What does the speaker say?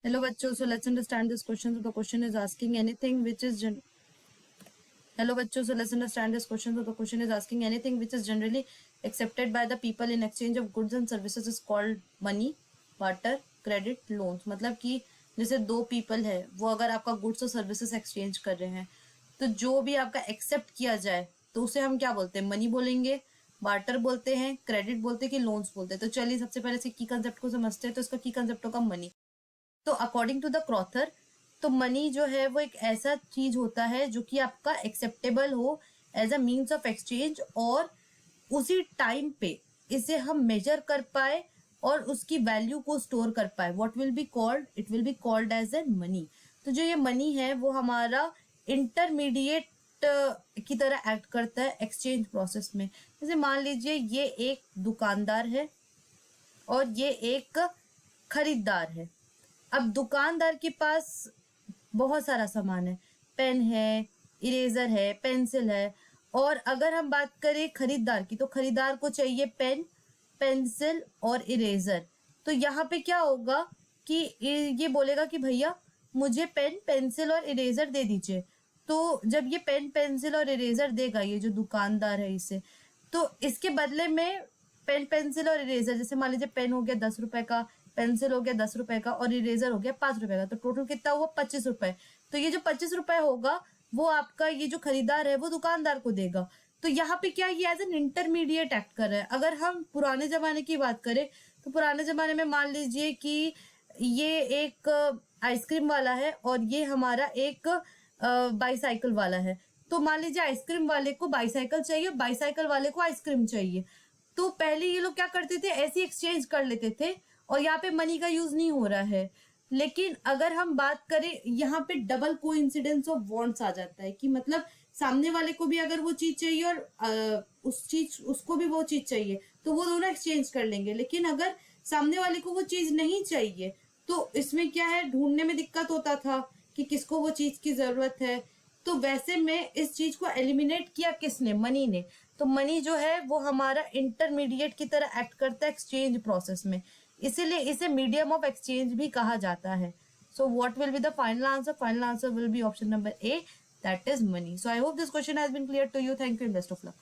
Hello बच्चों, so let's understand this question. So the question is asking anything which is Hello बच्चों, so let's understand this question. So the question is asking anything which is generally accepted by the people in exchange of goods and services is called money, barter, credit, loans. मतलब कि जैसे दो people है, वो अगर आपका goods और services exchange कर रहे हैं, तो जो भी आपका एक्सेप्ट किया जाए तो उसे हम क्या बोलते हैं? मनी बोलेंगे, बार्टर बोलते हैं, क्रेडिट बोलते हैं कि लोन्स बोलते हैं. तो चलिए सबसे पहले इसके की कंसेप्ट को समझते हैं. तो इसका की कंसेप्ट होगा मनी. तो अकॉर्डिंग टू द क्रॉथर, तो मनी जो है वो एक ऐसा चीज होता है जो कि आपका एक्सेप्टेबल हो as a means of exchange, और उसी टाइम पे इसे हम मेजर कर पाए और उसकी वैल्यू को स्टोर कर पाए. What will be called? It will be called as a money. तो जो ये मनी है वो हमारा इंटरमीडिएट की तरह एक्ट करता है एक्सचेंज प्रोसेस में. जैसे मान लीजिए ये एक दुकानदार है और ये एक खरीदार है. अब दुकानदार के पास बहुत सारा सामान है, पेन है, इरेजर है, पेंसिल है. और अगर हम बात करें खरीदार की, तो खरीदार को चाहिए पेन, पेंसिल और इरेजर. तो यहाँ पे क्या होगा कि ये बोलेगा कि भैया मुझे पेन, पेंसिल और इरेजर दे दीजिए. तो जब ये पेन, पेंसिल और इरेजर देगा ये जो दुकानदार है इसे, तो इसके बदले में पेन, पेंसिल और इरेजर, जैसे मान लीजिए पेन हो गया 10 रुपए का, पेंसिल हो गया 10 रुपए का और इरेजर हो गया 5 रुपए का, तो टोटल कितना हुआ? 25 रुपए. तो ये जो 25 रुपए होगा वो आपका ये जो खरीदार है वो दुकानदार को देगा. तो यहाँ पे क्या, ये एज एन इंटरमीडिएट एक्ट कर रहा है. अगर हम पुराने जमाने की बात करें तो पुराने जमाने में मान लीजिए कि ये एक आइसक्रीम वाला है और ये हमारा एक बाईसाइकिल वाला है. तो मान लीजिए आइसक्रीम वाले को बाईसाइकिल चाहिए, बाईसाइकिल वाले को आइसक्रीम चाहिए. तो पहले ये लोग क्या करते थे? ऐसे एक्सचेंज कर लेते थे और यहाँ पे मनी का यूज नहीं हो रहा है. लेकिन अगर हम बात करें, यहाँ पे डबल कोइंसिडेंस ऑफ वांट्स आ जाता है कि मतलब सामने वाले को भी अगर वो चीज चाहिए और उसको भी वो चीज चाहिए, तो वो दोनों एक्सचेंज कर लेंगे. लेकिन अगर सामने वाले को वो चीज नहीं चाहिए तो इसमें क्या है, ढूंढने में दिक्कत होता था कि किसको वो चीज की जरूरत है. तो वैसे में इस चीज को एलिमिनेट किया किसने? मनी ने. तो मनी जो है वो हमारा इंटरमीडिएट की तरह एक्ट करता है एक्सचेंज प्रोसेस में, इसीलिए इसे मीडियम ऑफ एक्सचेंज भी कहा जाता है. So what will be the final answer? Final answer will be option number A, that is money. So I hope this question has been clear to you. Thank you and best of luck.